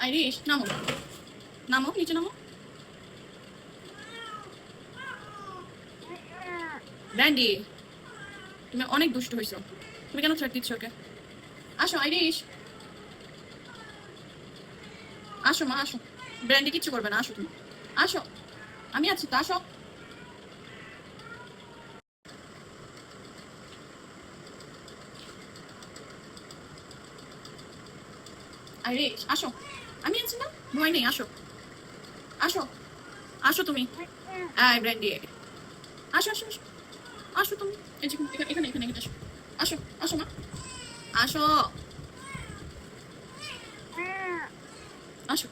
Irish নামো, নামো নিচে নামো। ব্র্যান্ডি তুমি অনেক দুষ্ট হয়েছো, তুমি কেন থ্রেট দিচ্ছ ওকে? আসো আইরিশ, আসো মা আসো, ব্র্যান্ডি কিচ্ছু করবে না, আসো তুমি আসো, আমি আছি তো, আসো। আইরিশ আসো, আমি আছি না, ভয় নেই, আসো আসো, আসো তুমি। আয় ব্র্যান্ডি, আসো আসো আসো, আসো তুমি, এই যে এখানে এখানে এখানে এখানে আসো, আসো আসো মা, আসো আসো।